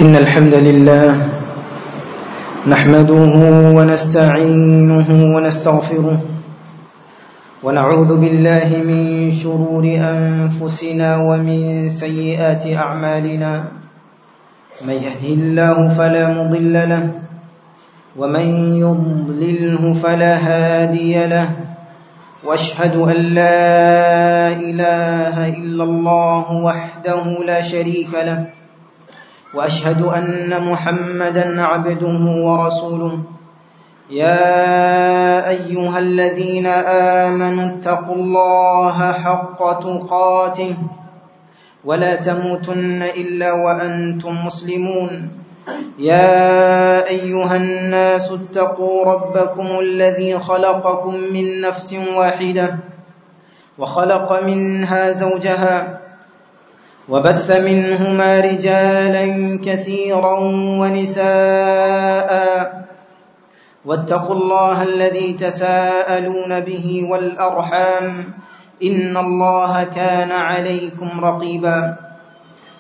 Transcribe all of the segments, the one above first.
إن الحمد لله نحمده ونستعينه ونستغفره ونعوذ بالله من شرور أنفسنا ومن سيئات أعمالنا من يهده الله فلا مضل له ومن يضلله فلا هادي له واشهد أن لا إله إلا الله وحده لا شريك له واشهد أن محمدا عبده ورسوله يا أيها الذين آمنوا اتقوا الله حق تقاته ولا تموتن إلا وأنتم مسلمون يا أيها الناس اتقوا ربكم الذي خلقكم من نفس واحدة وخلق منها زوجها وبث منهما رجالا كثيرا ونساء واتقوا الله الذي تساءلون به والأرحام إن الله كان عليكم رقيبا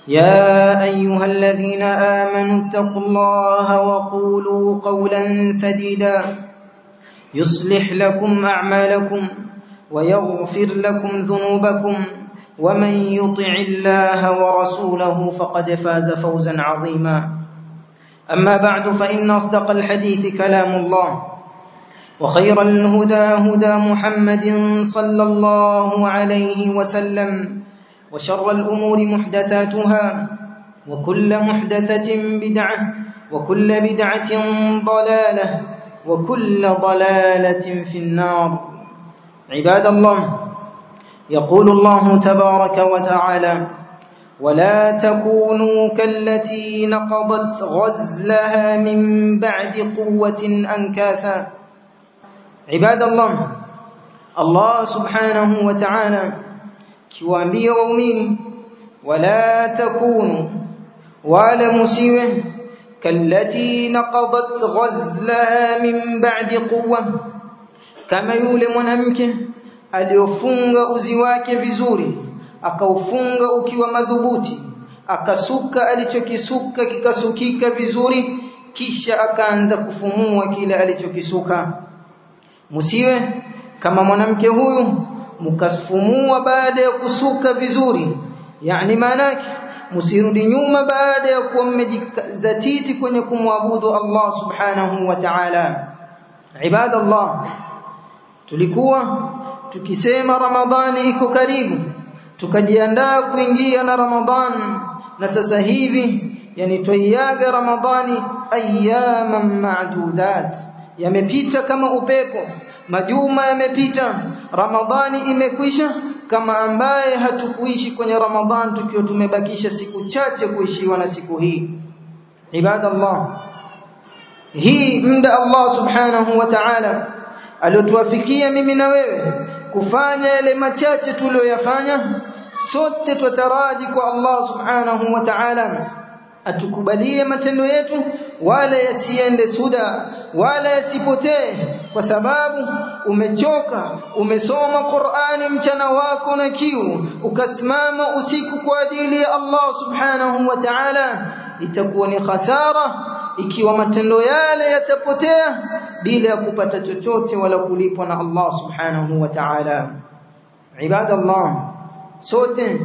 يا أيها الذين آمنوا اتقوا الله وقولوا قولا سديدا يصلح لكم أعمالكم ويغفر لكم ذنوبكم ومن يطع الله ورسوله فقد فاز فوزا عظيما أما بعد فإن أصدق الحديث كلام الله وخير الهدى هدى محمد صلى الله عليه وسلم وشر الأمور محدثاتها وكل محدثة بدعة وكل بدعة ضلالة وكل ضلالة في النار عباد الله يقول الله تبارك وتعالى ولا تكونوا كالتي نقضت غزلها من بعد قوة أنكاثا عباد الله سبحانه وتعالى kiwaambia waumini wala takunu wala musiwe kallati naqadat ghazlaha min ba'di quwwa kama yule mwanamke aliofunga uzi wake vizuri akaufunga ukiwa madhubuti akasuka alichokisuka kikasukika vizuri kisha akaanza kufumua kile alichokisuka musiwe kama mwanamke huyu mukasfumua baada ya kusuka vizuri yani maanake musirudi nyuma baada ya kuwa mmejizatiti kwenye kumwabudu Allah subhanahu wa ta'ala ibadallah tulikuwa tukisema Ramadhani iko karibu tukajiandaa kuingia na Ramadhani na sasa hivi yani tuiaga Ramadhani ayyaman ma'dudat yamepita kama upepo majuma yamepita Ramadhani imekwisha kama ambaye hatukuishi kwenye Ramadhani tukiwa tumebakisha siku chache kuishiwa na siku hii ibadallah hii muda Allah subhanahu wa ta'ala aliotuafikia mimi na wewe kufanya yale machache tuliyoyafanya sote tutaraji kwa Allah subhanahu wa ta'ala atukubalie matendo yetu wala yasiende suda wala yasipotee kwa sababu umechoka umesoma Qur'ani mchana wako na kiu ukasimama usiku kwa ajili ya Allah subhanahu wa ta'ala itakuwa ni hasara ikiwa matendo yale yatapotea bila ya kupata chochote wala kulipwa na Allah subhanahu wa ta'ala ibadallah sote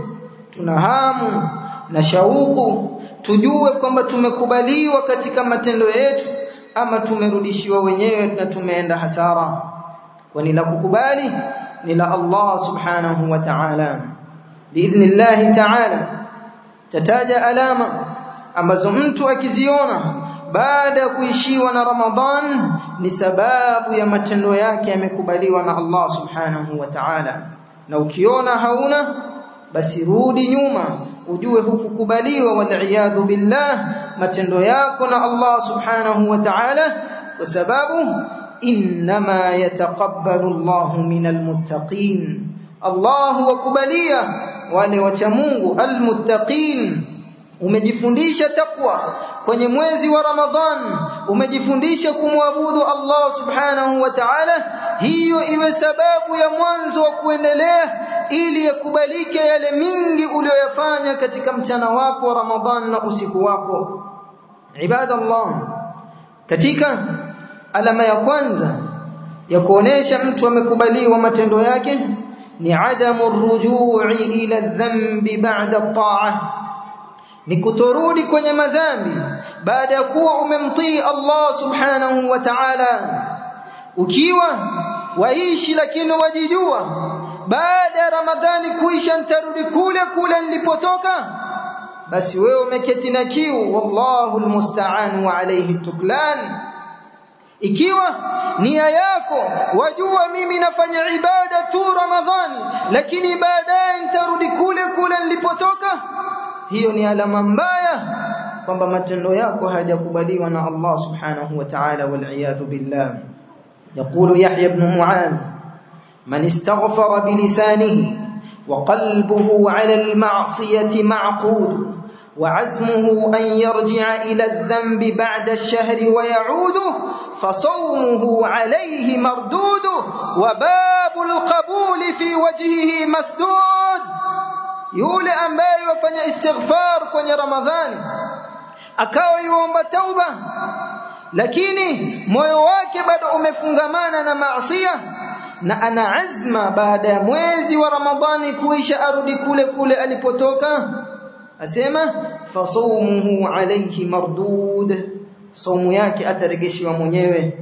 tuna hamu na shauku tujue kwamba tumekubaliwa katika matendo yetu ama tumerudishiwa wenyewe na tumeenda hasara kwani la kukubali ni la Allah subhanahu wa ta'ala biidhnillah ta'ala tataja alama ambazo mtu akiziona baada ya kuishiwa na Ramadhan ni sababu ya matendo yake yamekubaliwa na Allah subhanahu wa ta'ala na ukiona hauna basi rudi nyuma ujue hukukubaliwa wal billah matendo yako na Allah subhanahu wa ta'ala kwa sababu inma yataqabbalu Allahu minal muttaqin Allah wakubalia wale wacha Mungu almuttaqin umejifundisha takwa kwenye mwezi wa Ramadhan umejifundisha kumwabudu Allah subhanahu wa ta'ala hiyo iwe sababu ya mwanzo wa kuendelea ili yakubalike yale mingi uliyoyafanya katika mchana wako wa Ramadhan na usiku wako ibadallah, katika alama ya kwanza ya kuonesha mtu amekubaliwa matendo yake ni adamu rujui ila dhambi ba'da at-ta'ah, ni kutorudi kwenye madhambi baada ya kuwa umemtii Allah subhanahu wa ta'ala. Ukiwa waishi lakini wajijua baada ya Ramadhani kuisha nitarudi kule kule nilipotoka, basi wewe umeketi na kiu, wallahu almusta'an wa alayhi tuklan. Ikiwa nia yako wajua mimi nafanya ibada tu Ramadhani lakini baadaye nitarudi kule kule nilipotoka, hiyo ni alama mbaya kwamba matendo yako hayajakubaliwa na Allah subhanahu wa ta'ala, wal iyadhu billah. يقول يحيى بن معاذ: من استغفر بلسانه وقلبه على المعصية معقود وعزمه أن يرجع إلى الذنب بعد الشهر ويعود فصومه عليه مردود وباب القبول في وجهه مسدود. yule ambaye wafanya istighfar kwenye Ramadhani akawa yuomba tauba lakini moyo wake bado umefungamana na maasiya na ana azma baada ya mwezi wa Ramadhani kuisha arudi kule kule alipotoka, asema fasawmuhu alayhi mardud, saumu yake atarejeshiwa mwenyewe.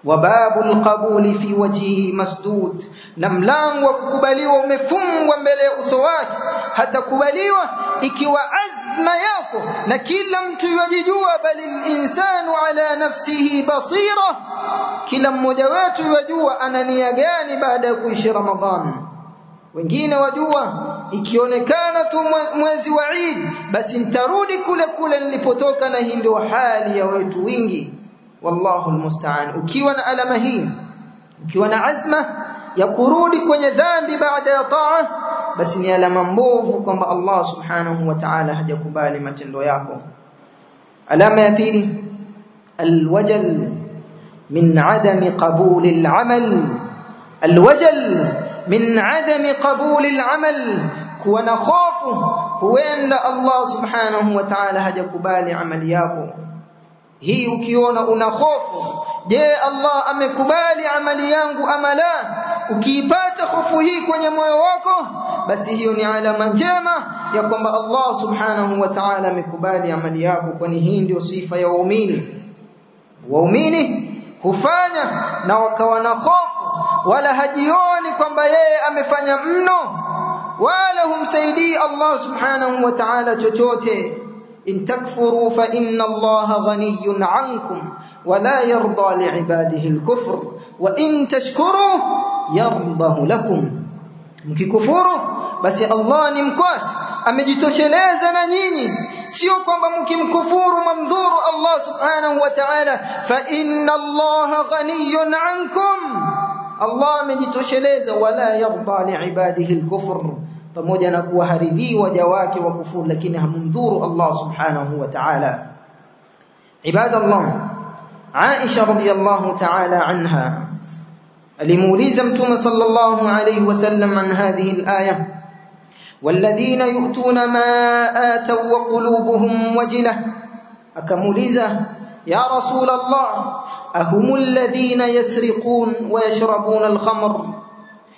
Wababul qabuli fi wajhihi masdud, na mlango wa kukubaliwa umefungwa mbele ya uso wake, hatakubaliwa ikiwa azma yako, na kila mtu yajijua, bali insanu ala nafsihi basira, kila mmoja wetu yajua ana nia gani baada ya kuishi Ramadhani. Wengine wajua ikionekana tu mwezi wa Eid basi nitarudi kule kule nilipotoka, na hii ndio hali ya watu wengi. Wallahu almusta'an. Ukiwa na alama hii, ukiwa na azma ya kurudi kwenye dhambi baada ya taa, basi ni alama mbovu kwamba Allah subhanahu wa ta'ala hajakubali matendo yako. Alama ya pili, alwajal min adami qabuli alamal. Alwajal min adami qabuli alamal, kuwa na hofu huenda Allah subhanahu wa ta'ala hajakubali amali yako. Hii ukiona una hofu, je, Allah amekubali amali yangu ama la? Ukiipata hofu hii kwenye moyo wako, basi hiyo ni alama njema ya kwamba Allah subhanahu wa ta'ala amekubali amali yako, kwani hii ndio sifa ya waumini. Waumini hufanya na wakawa na hofu, wala hajioni kwamba yeye amefanya mno, wala humsaidii Allah subhanahu wa ta'ala chochote. إن تكفروا فإن الله غني عنكم ولا يرضى لعباده الكفر وإن تشكروا يرضه لكم. mkikufuru basi Allah ni mkwasi, amejitosheleza na nyinyi, sio kwamba mkimkufuru mamdhuru Allah subhanahu wa ta'ala. fa inna Allah ghaniyun ankum, Allah amejitosheleza, wala yarda liibadihi alkufr, pamoja na kuwa haridhi waja wake wa kufuru, lakini hamdhuru Allah subhanahu wa ta'ala. Ibadallah, Aisha radhiyallahu ta'ala anha alimuuliza Mtume sallallahu alayhi wasallam an hadhihi al-aya, walladhina yu'tuna ma ataw wa qulubuhum wajilah, akamuuliza ya Rasul Allah, ahumul ladhina yasriqun wa yashrabuna al-khamr.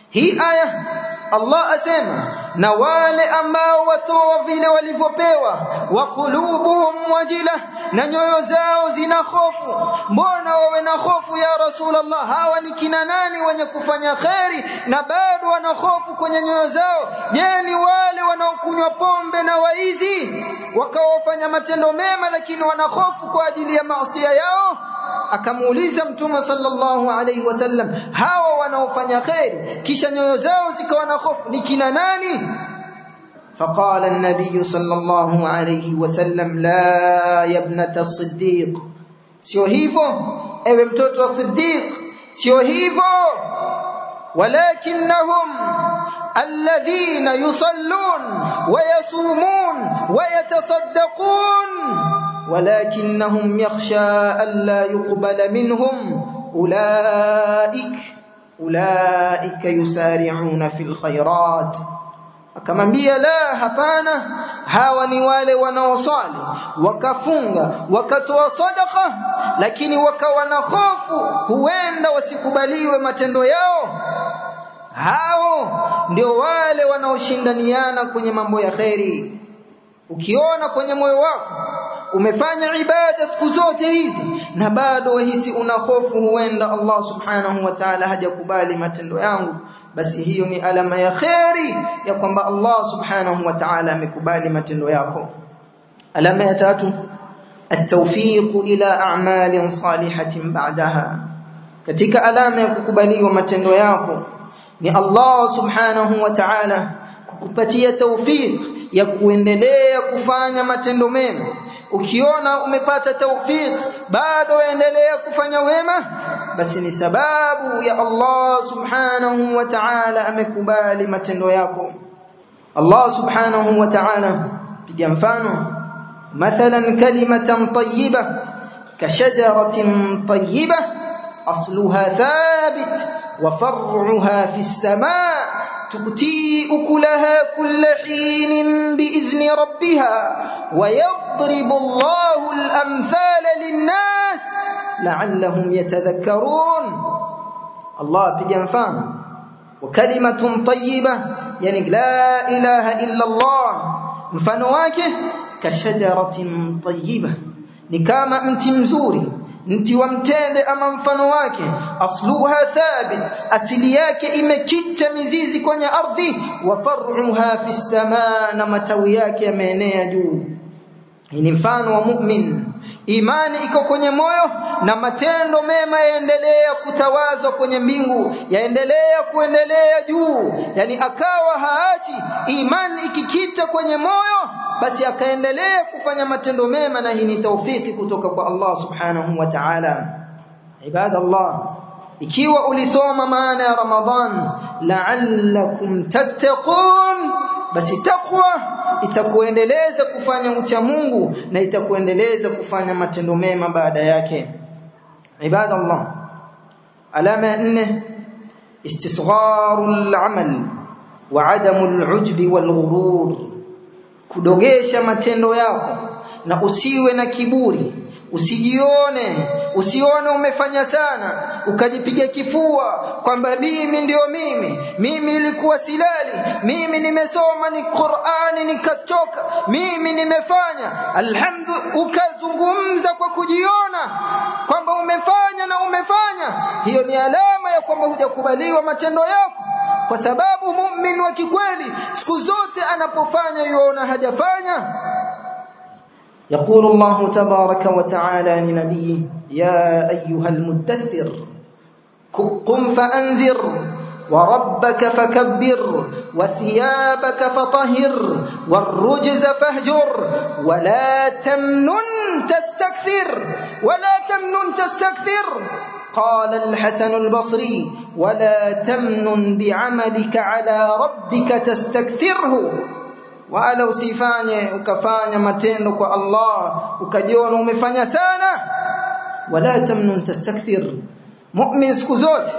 Hii aya Allah asema na wale ambao watoa vile walivyopewa, wa qulubuhum wajila, na nyoyo zao zina hofu. Mbona wawe na hofu ya Rasulullah? Hawa ni kina nani wenye kufanya khairi na bado wana hofu kwenye nyoyo zao? Je, ni wale wanaokunywa pombe na waizi wakawafanya matendo mema lakini wana hofu kwa ajili ya maasi yao? Akamuuliza Mtume sallallahu alayhi wasallam, hawa wanaofanya khairi kisha nyoyo zao zikawa na hofu ni kina nani? Faqala an-nabiy sallallahu alayhi wasallam, la ya ibnata as-siddiq, sio hivyo ewe mtoto wa Siddiq, sio hivyo. walakinnahum alladhina yusallun wa yasumun wa yatasaddaqun ولكنهم يخشى ألا يقبل منهم أولئك يسارعون في الخيرات akamwambia la, hapana, hawa ni wale wanaosali wakafunga wakatoa sadaqa, lakini wakawa na hofu huenda wasikubaliwe matendo yao. Hao ndio wale wanaoshindaniana kwenye mambo ya khairi. Ukiona kwenye moyo wako umefanya ibada siku zote hizi na bado wahisi una hofu huenda Allah subhanahu wa ta'ala hajakubali matendo yangu, basi hiyo ni alama ya khairi ya kwamba Allah subhanahu wa ta'ala amekubali matendo yako. Alama ya tatu, at-tawfiq ila a'malin salihatin ba'daha. Katika alama ya kukubaliwa matendo yako ni Allah subhanahu wa ta'ala kukupatia tawfiq ya kuendelea kufanya matendo mema. Ukiona umepata tawfiq bado endelea kufanya wema, basi ni sababu ya Allah subhanahu wa ta'ala amekubali matendo yako. Allah subhanahu wa ta'ala piga mfano, mathalan kalimatan tayyibah kashajaratin tayyibah asluha thabit wa far'uha fis samaa تؤتي أكلها كل حين بإذن ربها ويضرب الله الأمثال للناس لعلهم يتذكرون. الله بجنفان وكلمة طيبة يعني لا إله إلا الله مفنواكه كشجرة طيبة نكاما متمزوري mti wa mtende ama mfano wake, asluha thabit, asili yake imekita mizizi kwenye ardhi, wa far'uha fi samaa, na matawi yake yameenea juu. Ni mfano wa mu'min, imani iko kwenye moyo na matendo mema yaendelea kutawazwa kwenye mbingu, yaendelea kuendelea juu, yani akawa haachi imani ikikita kwenye moyo, basi akaendelea kufanya matendo mema, na hii ni taufiki kutoka kwa Allah subhanahu wa ta'ala. Ibadallah, ikiwa ulisoma maana ya Ramadhan la'allakum tattaqun, basi taqwa itakuendeleza kufanya ucha Mungu na itakuendeleza kufanya matendo mema baada yake. Ibadallah, alama ya 4, istisgharul amal wa adamul ujbi wal ghurur. Kudogesha matendo yako na usiwe na kiburi, usione umefanya sana ukajipiga kifua kwamba mimi ndio mimi ilikuwa silali, mimi nimesoma ni Qur'ani nikachoka, mimi nimefanya alhamdulillah, ukazungumza kwa kujiona kwamba umefanya. Hiyo ni alama ya kwamba hujakubaliwa matendo yako, kwa sababu muumini wa kikweli siku zote anapofanya yuona hajafanya. يقول الله تبارك وتعالى لنبيه يا أيها المدثر قم فأنذر وربك فكبر وثيابك فطهر والرجز فاهجر ولا تمنن تستكثر. قال الحسن البصري ولا تمنن بعملك على ربك تستكثره. Wala usifanye ukafanya matendo kwa Allah ukajiona umefanya sana. Wala tamnun tastakthir. Mu'min siku zote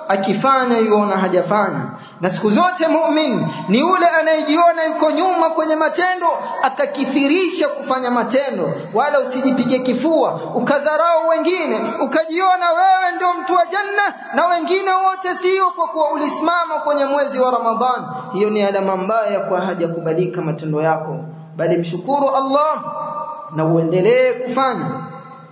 akifanya yuona hajafanya, na siku zote mu'min ni yule anayejiona yuko nyuma kwenye matendo akakithirisha kufanya matendo. Wala usijipige kifua ukadharau wengine ukajiona wewe ndio mtu wa janna na wengine wote sio, kwa kuwa ulisimama kwenye mwezi wa Ramadhan. Hiyo ni alama mbaya kwa hajakubalika matendo yako, bali mshukuru Allah na uendelee kufanya,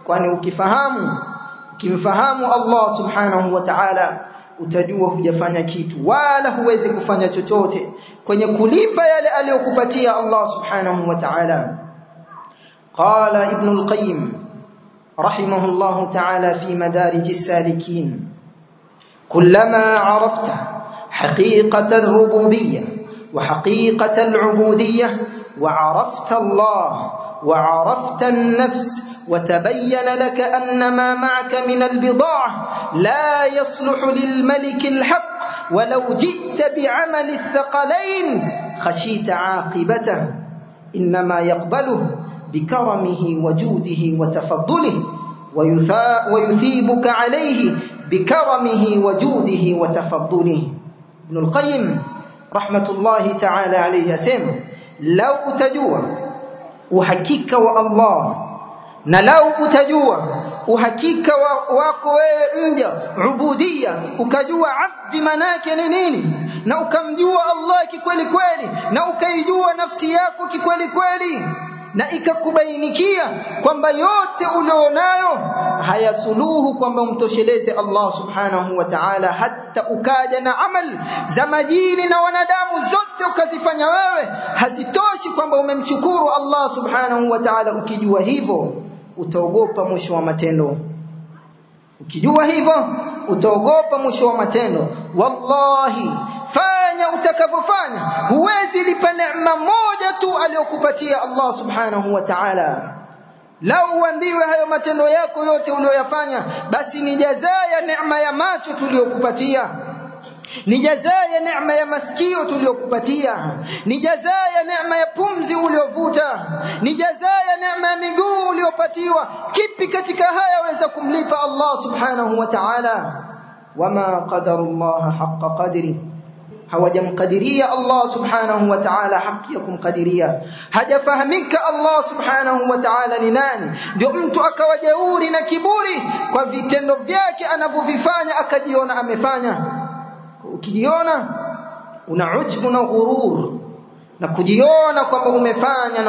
kwani ukimfahamu Allah subhanahu wa ta'ala utajua hujafanya kitu wala huwezi kufanya chochote kwenye kulipa yale aliyokupatia Allah subhanahu wa ta'ala. Qala Ibn al-Qayyim rahimahullah ta'ala fi Madarij as-Salikin, kullama arafta haqiqata ar-rububiyyah wa haqiqata al-ubudiyyah wa arafta Allah وعرفت النفس وتبين لك أن ما معك من البضاعة لا يصلح للملك الحق ولو جئت بعمل الثقلين خشيت عاقبته، إنما يقبله بكرمه وجوده وتفضله ويثيبك عليه بكرمه وجوده وتفضله. Ibn al-Qayyim rahmatullahi ta'ala alayhi asema lau utajua uhakika wa Allah na lau utajua uhakika wako wewe mja ubudia, ukajua abdi manake ni nini, na ukamjua Allah kikweli kweli, na ukaijua nafsi yako kikweli kweli, na ikakubainikia kwamba yote ulionayo hayasuluhu kwamba umtosheleze Allah subhanahu wa ta'ala, hata ukaja na amali za majini na wanadamu zote ukazifanya wewe hazitoshi kwamba umemshukuru Allah subhanahu wa ta'ala. Ukijua hivyo utaogopa mwisho wa matendo. Ukijua hivyo utaogopa mwisho wa matendo. Wallahi, fanya utakavyofanya, huwezi lipa neema moja tu aliyokupatia Allah subhanahu wa ta'ala. Lau uambiwe hayo matendo yako yote uliyoyafanya, basi ni jazaa ya neema ya macho tuliyokupatia, ni jazaa ya neema ya masikio tuliyokupatia, ni jazaa ya neema ya pumzi uliyovuta, ni jazaa ya neema ya miguu uliyopatiwa. Kipi katika haya waweza kumlipa Allah subhanahu wa ta'ala? Wama qadarullaha haqqa qadri, hawajamkadiria Allah subhanahu wa ta'ala haki ya kumkadiria. Hajafahamika Allah subhanahu wa ta'ala ni nani, ndio mtu akawa jeuri na kiburi kwa vitendo vyake anavyovifanya, akajiona amefanya. Ukijiona una ujbu na ghurur na kujiona kwamba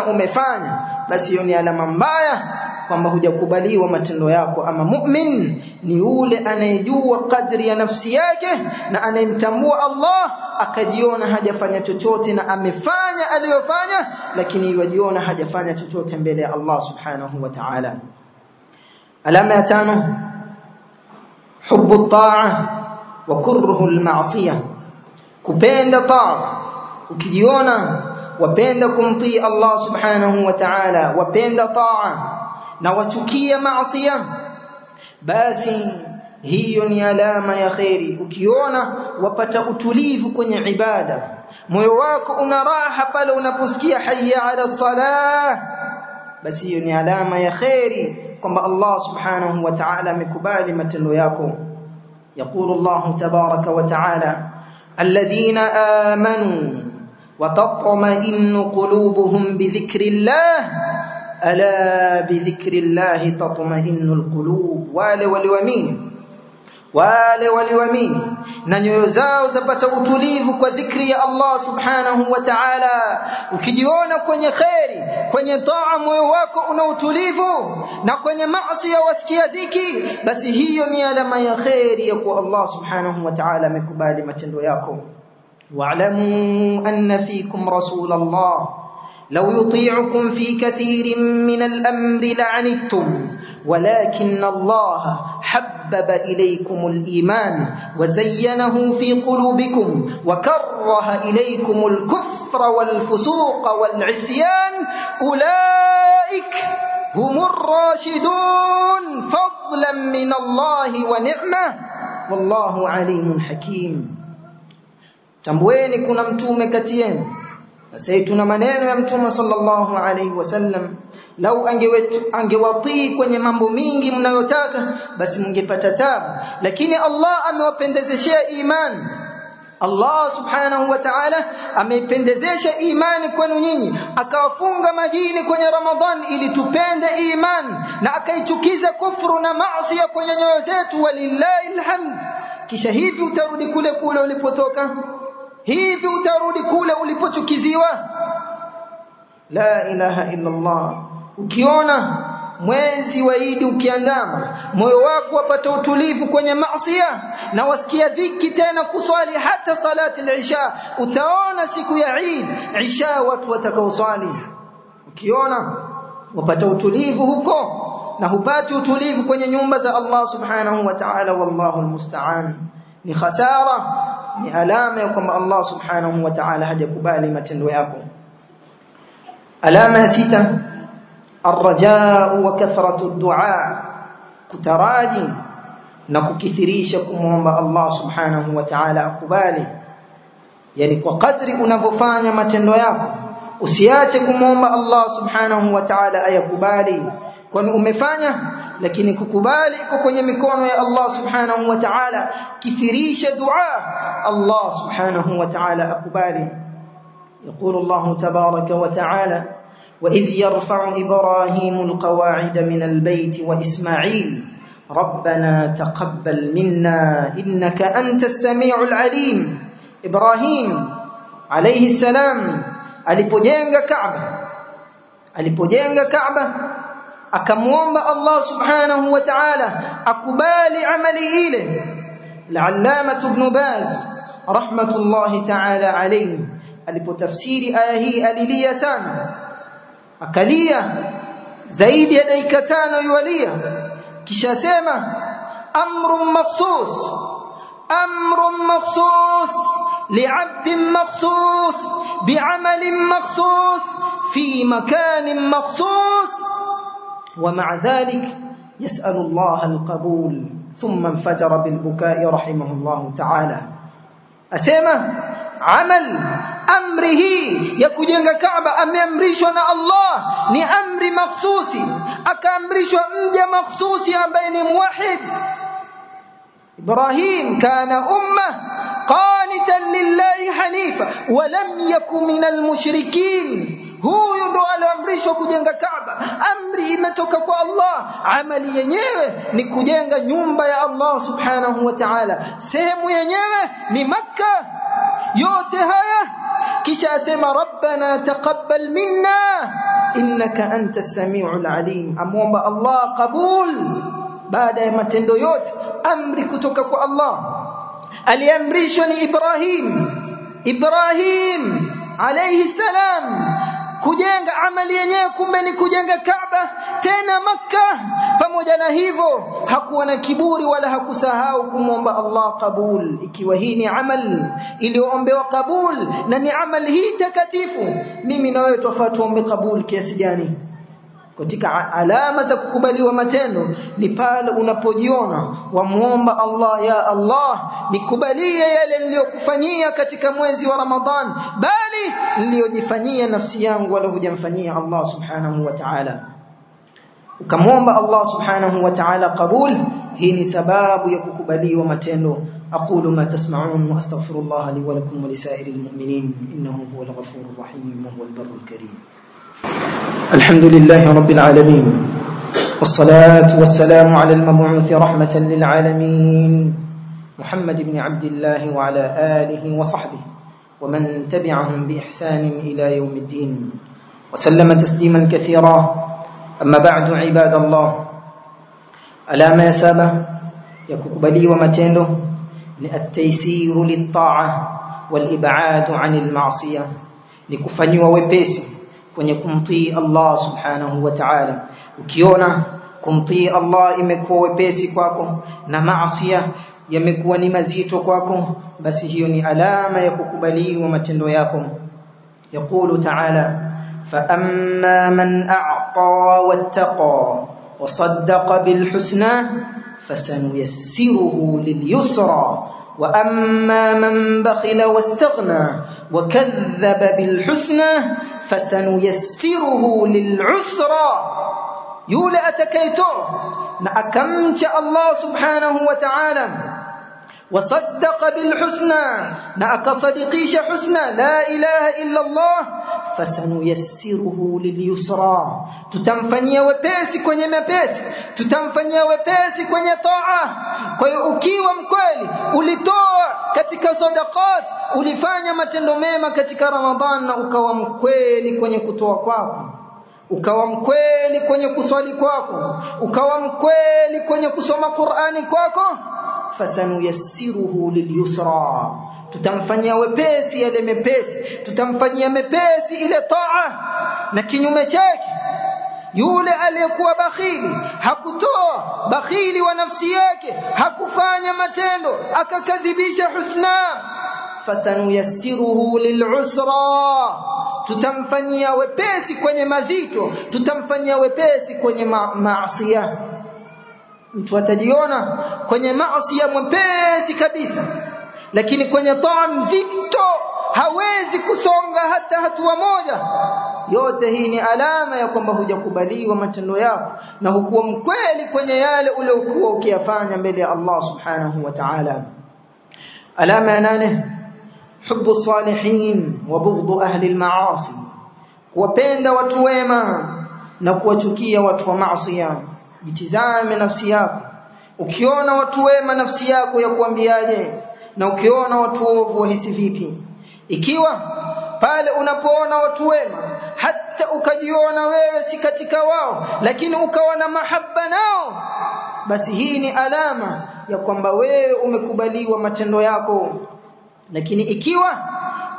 umefanya, basi hiyo ni alama mbaya kwamba hujakubaliwa matendo yako. Ama mu'min ni yule anayejua kadri ya nafsi yake na anayemtambua Allah, akajiona hajafanya chochote na amefanya aliyofanya, lakini yajiona hajafanya chochote mbele ya Allah subhanahu wa ta'ala. Alama ya 5, hubbu at-ta'a wa kurruhu al-ma'siyah, kupenda taa. Ukijiona wapenda kumtii Allah subhanahu wa ta'ala, wapenda taa na wachukia maasiya, basi hiyo ni alama ya khairi. Ukiona wapata utulivu kwenye ibada, moyo wako una raha pale unaposikia hayya ala salah, basi hiyo ni alama ya khairi kwamba Allah subhanahu wa ta'ala amekubali matendo yako. يقول الله تبارك وتعالى الذين آمنوا وتطمئن قلوبهم بذكر الله ألا بذكر الله تطمئن القلوب. wale walioamini na nyoyo zao zapata utulivu kwa dhikri ya Allah subhanahu wa ta'ala. Ukijiona kwenye khairi, kwenye taa, moyo wako una utulivu, na kwenye maasi wasikia dhiki, basi hiyo ni alama ya khairi ya kuwa Allah subhanahu wa ta'ala amekubali matendo yako. wa'lamu anna fikum rasulallah لو يطيعكم في كثير من الأمر لعنتم ولكن الله حبب إليكم الإيمان وزينه في قلوبكم وكره إليكم الكفر والفسوق والعصيان أولئك هم الراشدون فضلا من الله ونعمة والله عليم حكيم. Tambueni kuna mtume kati yenu. Sasa tuna maneno ya Mtume sallallahu alaihi wasallam, lau angewatii kwenye mambo mingi mnayotaka basi mngepata tabu, lakini Allah amewapendezeshia imani. Allah subhanahu wa ta'ala ameipendezesha imani kwenu nyinyi, akawafunga majini kwenye Ramadhan ili tupende imani, na akaichukiza kufuru na maasi kwenye nyoyo zetu, walillahi alhamd. Kisha hivi utarudi kule ulipotoka? Hivi utarudi kule ulipochukiziwa? La ilaha illa Allah. Ukiona mwezi wa Eid ukiandama, moyo wako wapata utulivu kwenye maasiya na wasikia dhiki tena kuswali hata salati al-isha, utaona siku ya Eid isha watu watakaoswali. Ukiona wapata utulivu huko na hupati utulivu kwenye nyumba za Allah subhanahu wa ta'ala, wallahu almusta'an, ni khasara, ni alama ya kwamba Allah subhanahu wa ta'ala hajakubali matendo yako. Alama ya 6, arrajaa wa kathratu ad-du'a, kutaraji na kukithirisha kumwomba Allah subhanahu wa ta'ala akubali. Yani kwa kadri unavyofanya matendo yako, usiache kumuomba Allah subhanahu wa ta'ala ayakubali, kwani umefanya, lakini kukubali iko kwenye mikono ya Allah subhanahu wa ta'ala. Kithirisha dua, Allah subhanahu wa ta'ala akubali. يقول الله تبارك وتعالى وإذ يرفع إبراهيم القواعد من البيت وإسماعيل ربنا تقبل منا إنك أنت السميع العليم. إبراهيم عليه السلام alipojenga Kaaba akamuomba Allah subhanahu wa ta'ala akubali amali ile. Al-Allama Ibn Baz rahmatullahi ta'ala alayhi alipotafsiri aya hii alilia sana, akalia zaidi ya dakika 5 yualia, kisha sema amrun makhsus لعبد مخصوص بعمل مخصوص في مكان مخصوص ومع ذلك يسأل الله القبول ثم انفجر بالبكاء رحمه الله تعالى. أسمى عمل أمره يكجنغ كعبة أمريشنا الله ni amri makhsusi, akaamrishwa mja makhsusi ambaye ni muwahid. إبراهيم كان أمة قانتا لله حنيفا ولم يكن من المشركين. huyu ndo aliamrishwa kujenga Kaaba, amri imetoka kwa Allah, amali yenyewe ni kujenga nyumba ya Allah subhanahu wa ta'ala, sehemu yenyewe ni Makka. yote haya kisha asema rabbana taqabbal minna innaka antas samiul alim. Amuomba Allah qabul baada ya matendo yote, amri kutoka kwa Allah. Aliamrishwa ni Ibrahim alayhi salam kujenga, amali yenyewe kumbe ni kujenga Kaaba tena Makka. Pamoja na hivyo hakuwa na kiburi wala hakusahau kumwomba Allah qabul. Ikiwa hii ni amal iliyoombewa qabul na ni amal hii takatifu, mimi na wewe tufaa tuombe qabul kiasi gani? Katika alama za kukubaliwa matendo ni pale unapojiona wamuomba Allah, ya Allah nikubalie yale niliyokufanyia katika mwezi wa Ramadhan, bali niliyojifanyia nafsi yangu wala hujamfanyia Allah subhanahu wa ta'ala. Ukamwomba Allah subhanahu wa ta'ala qabul, hii ni sababu ya kukubaliwa matendo. aqulu ma tasma'un wa astaghfirullah li wa lakum wa lisairil mu'minin innahu huwal ghafurur rahim wa huwal barrul karim. الحمد لله رب العالمين والصلاة والسلام على المبعوث رحمة للعالمين محمد بن عبد الله وعلى آله وصحبه ومن تبعهم بإحسان إلى يوم الدين وسلم تسليما كثيرا. أما بعد عباد الله، ألا ما يسابه يككبلي ومتنده التيسير للطاعة والإبعاد عن المعصية، لكفني ووبيسي kwenye kumtii Allah subhanahu wa ta'ala. Ukiona kumtii Allah imekuwa wepesi kwako na maasiya yamekuwa ni mazito kwako, basi hiyo ni alama ya kukubaliwa matendo yako. Yaqulu ta'ala fa amma man a'ta wattaqa wa saddaqa bil husna fasanuyassiruhu lil yusra wa amma man bakhila wastaghna wa kadhaba bil husna fasanuyassiruhu lil'usra. yule atakayetoa na akamcha Allah subhanahu wa ta'ala wasaddaqa bil husna, na akasadikisha husna la ilaha illa Allah, fasanuyassiruhu lilyusra, tutamfanyia wepesi kwenye mepesi, tutamfanyia wepesi kwenye taa. Kwa hiyo ukiwa mkweli, ulitoa katika sadaqat, ulifanya matendo mema katika Ramadhan, na ukawa mkweli kwenye kutoa kwako, ukawa mkweli kwenye kuswali kwako, ukawa mkweli kwenye kusoma Qur'ani kwako, fasanuyassiruhu lilyusra, tutamfanyia wepesi yale mepesi, tutamfanyia mepesi ile taa. Na kinyume chake, yule aliyekuwa bakhili, hakutoa, bakhili wa nafsi yake, hakufanya matendo, akakadhibisha husna, fasanuyassiruhu lil'usra, tutamfanyia wepesi kwenye mazito, tutamfanyia wepesi kwenye maasiya. Mtu atajiona kwenye maasiya mwepesi kabisa, lakini kwenye taa mzito, hawezi kusonga hata hatua moja. Yote hii ni alama ya kwamba hujakubaliwa matendo yako na hukuwa mkweli kwenye yale uliokuwa ukiyafanya mbele ya Allah subhanahu wa ta'ala. Alama ya 8, hubbu salihin wa bughdhu ahli al-ma'asi, kuwapenda watu wema na kuwachukia watu wa maasi. Jitizame nafsi yako, ukiona watu wema nafsi yako ya kuambiaje, na ukiona watu ovu wahisi vipi? Ikiwa pale unapoona watu wema hata ukajiona wewe si katika wao, lakini ukawa na mahaba nao, basi hii ni alama ya kwamba wewe umekubaliwa matendo yako. Lakini ikiwa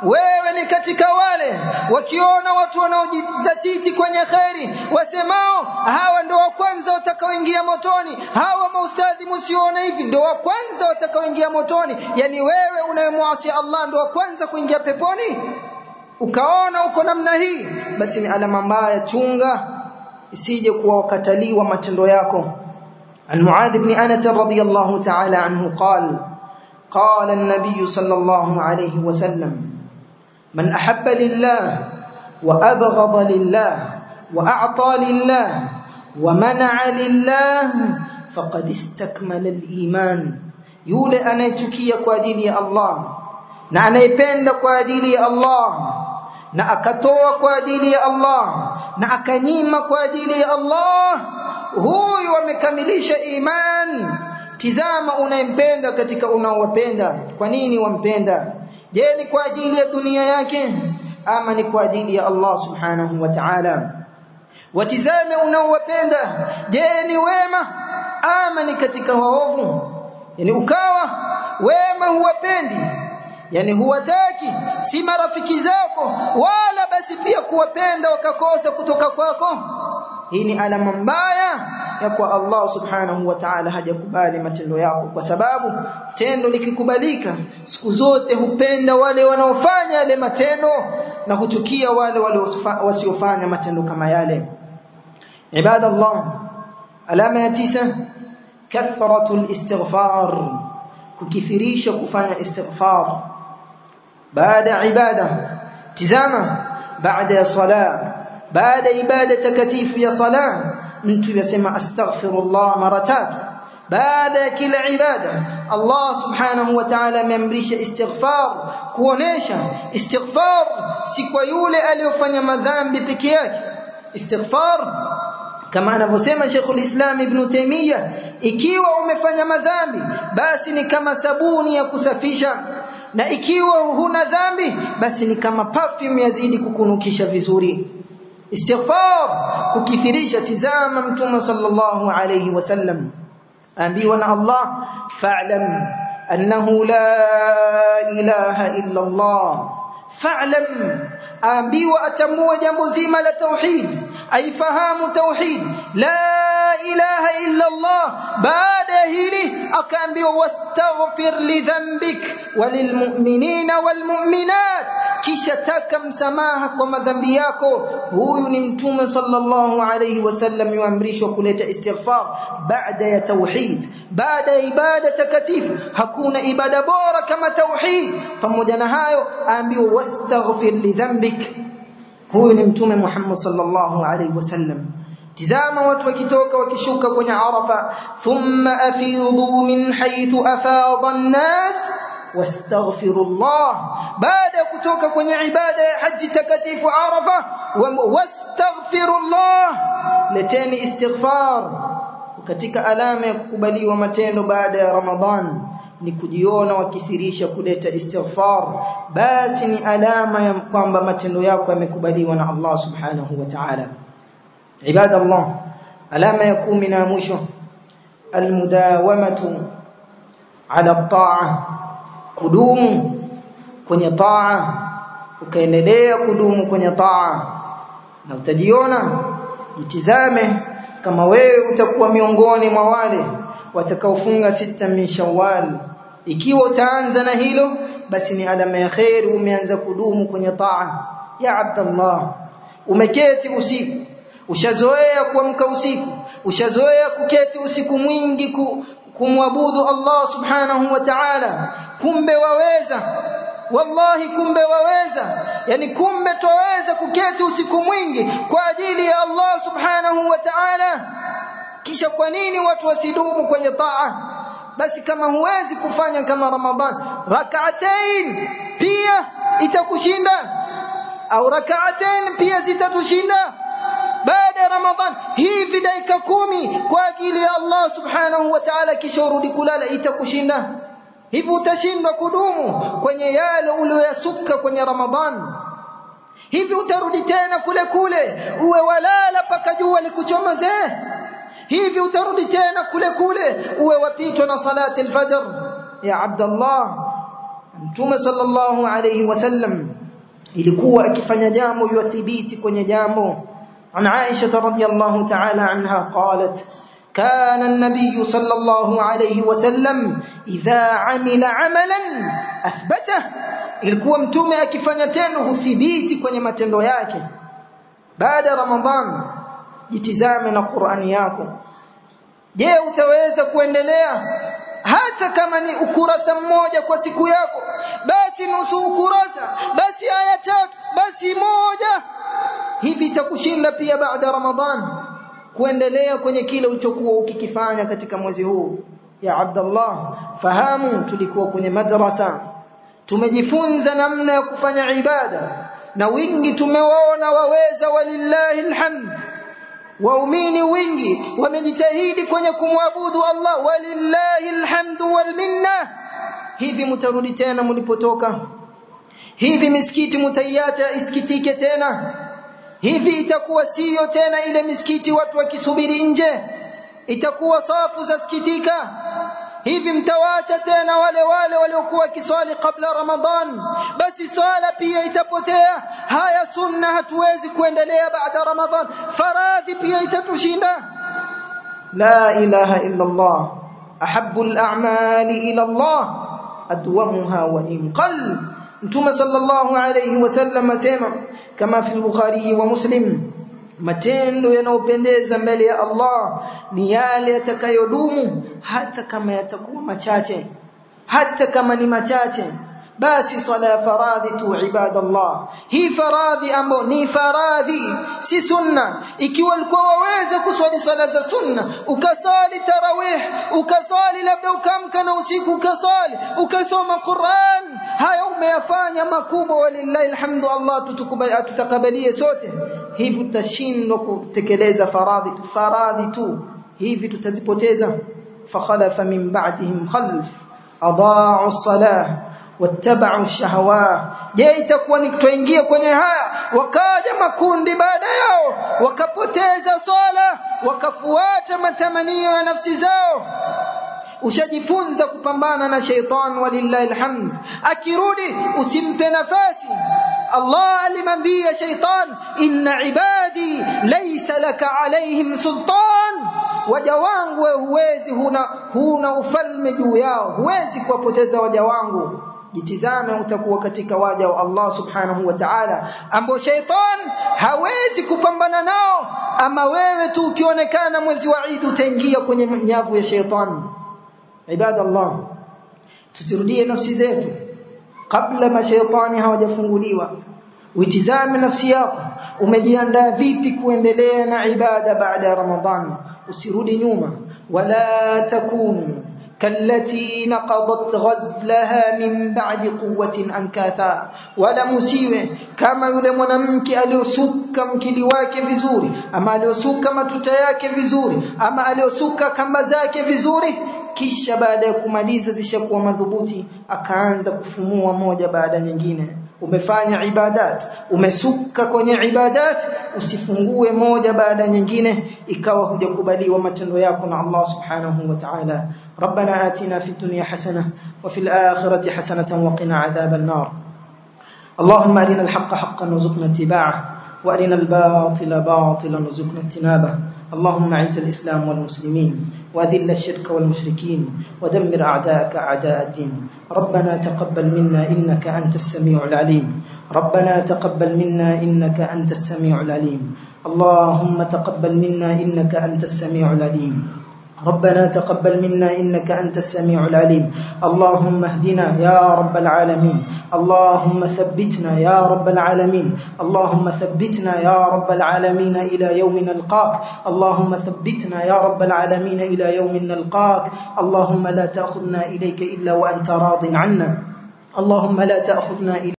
wewe ni katika wale wakiona watu wanaojizatiti kwenye khairi wasemao hawa ndio wa kwanza watakaoingia motoni, hawa maustadhi msione hivi ndio wa kwanza watakaoingia motoni, yani wewe unayemwasi Allah ndio wa kwanza kuingia peponi, ukaona uko namna hii, basi ni alama mbaya. Chunga isije kuwa wakataliwa matendo yako. An Muadh ibn Anas radhiyallahu ta'ala anhu قال النبي صلى الله عليه وسلم من أحب لله وأبغض لله وأعطى لله ومنع لله فقد استكمل الإيمان. yule anayechukia kwa ajili ya Allah na anayependa kwa ajili ya Allah na akatoa kwa ajili ya Allah na akanyima kwa ajili ya Allah, huyu amekamilisha iman. Tizama unayempenda katika unaowapenda. Kwa nini wampenda? Je, ni kwa ajili ya dunia yake ama ni kwa ajili ya Allah subhanahu wa ta'ala? Watizame unaowapenda, je ni wema ama ni katika waovu? Yani ukawa wema huwapendi, yani huwataki, si marafiki zako, wala basi pia kuwapenda wakakosa kutoka kwako. Hii ni alama mbaya ya kwa Allah subhanahu wa ta'ala hajakubali matendo yako, kwa sababu tendo likikubalika siku zote hupenda wale wanaofanya yale matendo na huchukia wale wasiofanya matendo kama yale. Ibadallah, alama ya 9, kathratul istighfar, kukithirisha kufanya istighfar baada ibada. Tizama baada ya sala, baada ibada takatifu ya sala, mtu yasema astaghfirullah mara 3 baada ya kila ibada. Allah subhanahu wa ta'ala ameamrisha istighfar, kuonesha istighfar si kwa yule aliyofanya madhambi peke yake. Istighfar kama anavyosema Sheikhul Islam Ibn Taymiyyah, ikiwa umefanya madhambi basi ni kama sabuni ya kusafisha, na ikiwa huna dhambi basi ni kama perfume yazidi kukunukisha vizuri. Istighfar kukithirisha. Tizama Mtume sallallahu alayhi wasallam ambiwa na Allah, fa'lam annahu la ilaha illa Allah. Fa'lam, ambiwa atambua jambo zima la tauhid, aifahamu tauhid la ilaha illa Allah. Baada hili akaambiwa wastaghfir li dhanbik walilmu'minina walmu'minat, kisha taka msamaha kwa madhambi yako. Huyu ni Mtume sallallahu alayhi wasallam yuamrishwa kuleta istighfar baada ya tauhid, baada ya ibada takatifu. Hakuna ibada bora kama tauhid. Pamoja na hayo aambiwa wastaghfir li dhanbik. Huyu ni Mtume Muhammad sallallahu alayhi wasallam. Tizama watu wakitoka wakishuka kwenye Arafa, thumma afidhu min haythu afadha an-nas wastaghfirullah. Baada ya kutoka kwenye ibada ya haji takatifu Arafa, wastaghfirullah, leteni istighfar. Katika alama ya kukubaliwa matendo baada ya Ramadhan ni kujiona wakithirisha kuleta istighfar, basi ni alama ya kwamba matendo yako yamekubaliwa na Allah subhanahu wa ta'ala. Ibadallah, alama ya 10 na mwisho, almudawamatu ala at-ta'a, kudumu kwenye taa, ukaendelea kudumu kwenye taa, na utajiona, jitizame kama wewe utakuwa miongoni mwa wale watakaofunga 6 min Shawwal. Ikiwa utaanza na hilo, basi ni alama ya khair, umeanza kudumu kwenye taa. Ya Abdallah, umeketi usiku, ushazoea kuamka usiku, ushazoea kuketi usiku mwingi kumwabudu Allah subhanahu wa ta'ala, kumbe waweza wallahi kumbe waweza, yani kumbe tuweza kuketi usiku mwingi kwa ajili ya Allah subhanahu wa ta'ala. Kisha kwa nini watu wasidumu kwenye taa? Basi kama huwezi kufanya kama Ramadhan, rak'atain pia itakushinda, au rak'atain pia zitatushinda baada ya Ramadhan. Hivi dakika 10 kwa ajili ya Allah subhanahu wa ta'ala, kisha urudi kulala, itakushinda? Hivi utashindwa kudumu kwenye yale uliyosukka kwenye Ramadhan? Hivi utarudi tena kule kule uwe walala paka jua likuchomozee? Hivi utarudi tena kule kule uwe wapitwa na salati al-fajr? Ya Abdullah, Mtume sallallahu alayhi wasallam ilikuwa akifanya jambo yuthibiti kwenye jambo. An Aisha radhiyallahu ta'ala anha qalat كان النبي صلى الله عليه وسلم إذا عمل عملا أثبته. ilikuwa mtume akifanya tendo huthibiti kwenye matendo yake. Baada ya Ramadhan jitizame na Qur'ani yako. Je, utaweza kuendelea hata kama ni ukurasa mmoja kwa siku yako? Basi nusu ukurasa, basi aya 3, basi moja. Hivi itakushinda pia baada ya Ramadhan kuendelea kwenye kile ulichokuwa ukikifanya katika mwezi huu? Ya Abdullah, fahamu tulikuwa kwenye madrasa, tumejifunza namna ya kufanya ibada, na wingi tumewaona waweza, walillahi alhamd. Waumini wingi wamejitahidi kwenye kumwabudu Allah, walillahi alhamdu wal minna. Hivi mtarudi tena mlipotoka? Hivi misikiti mtaiacha isikitike tena? Hivi itakuwa sio tena ile misikiti watu wakisubiri nje, itakuwa safu za sikitika? Hivi mtawacha tena wale waliokuwa kiswali kabla Ramadhan? Basi swala pia itapotea. Haya sunna hatuwezi kuendelea baada Ramadhan, faradhi pia itatushinda. La ilaha illa Allah, ahabbu al-a'mali ila Allah adwamuha wa in qall. Mtume sallallahu alayhi wasallam asema kama fi al-Bukhari wa Muslim, matendo yanayopendeza mbele ya Allah ni yale yatakayodumu hata kama yatakuwa machache, hata kama ni machache. Basi swala ya faradhi tu ibadallah, hii faradhi ambayo ni faradhi si sunna. Ikiwa ulikuwa waweza kuswali swala za sunna, ukasali tarawih, ukasali labda ukamka na usiku ukasali, ukasoma Qur'an, haya umeyafanya makubwa, walillahi alhamdu. Allah tutakabalie sote. Hivi tutashindwa kutekeleza faradhi tu, hivi tutazipoteza. Fakhalafa min ba'dihim khalf adaa'u as-salah wattaba'u ash-shahawat. Je, itakuwa ni kutoingia kwenye haya, wakaja makundi baada yao wakapoteza swala, wakafuata matamanio ya nafsi zao. Ushajifunza kupambana na shaytan, walillahi alhamd. Akirudi usimpe nafasi. Allah alimwambia shaytan, inna ibadi laysa laka alayhim sultan. Waja wangu huwezi, huna ufalme juu yao, huwezi kuwapoteza waja wangu. Jitizame utakuwa katika waja wa Allah subhanahu wa ta'ala ambao shaytan hawezi kupambana nao. Ama wewe tu ukionekana mwezi wa Eid utaingia kwenye nyavu ya shaytan. Ibadallah, tutirudie nafsi zetu kabla mashaitani hawajafunguliwa. Uitizame nafsi yako, umejiandaa vipi kuendelea na ibada baada ya Ramadhan? Usirudi nyuma. Wala takunu kallati naqadat ghazlaha min ba'di quwwatin ankatha. Wala musiwe kama yule mwanamke aliyosuka mkili wake vizuri, ama aliyosuka matuta yake vizuri, ama aliyosuka kamba zake vizuri, kisha baada ya kumaliza zishakuwa madhubuti akaanza kufumua moja baada nyingine. Umefanya ibadat, umesuka kwenye ibadat, usifungue moja baada nyingine ikawa hujakubaliwa matendo yako na Allah subhanahu wa ta'ala. Rabbana atina fid dunya hasanah wa fil akhirati hasanatan wa qina adhaban nar. Allahumma arina al-haqqa haqqan warzuqna ittiba'ahu wa arina al-batila batilan warzuqna ijtinabah. اللهم اعز الإسلام والمسلمين وأذل الشرك والمشركين ودمر أعداءك أعداء الدين. ربنا تقبل منا إنك أنت السميع العليم. ربنا تقبل منا إنك أنت السميع العليم. اللهم تقبل منا إنك أنت السميع العليم. ربنا تقبل منا إنك أنت السميع العليم. اللهم اهدنا يا رب العالمين. اللهم ثبتنا يا رب العالمين. اللهم ثبتنا يا رب العالمين إلى يوم نلقاك. اللهم ثبتنا يا رب العالمين إلى يوم نلقاك. اللهم لا تأخذنا إليك إلا وأنت راض عنا. اللهم لا تأخذنا إليك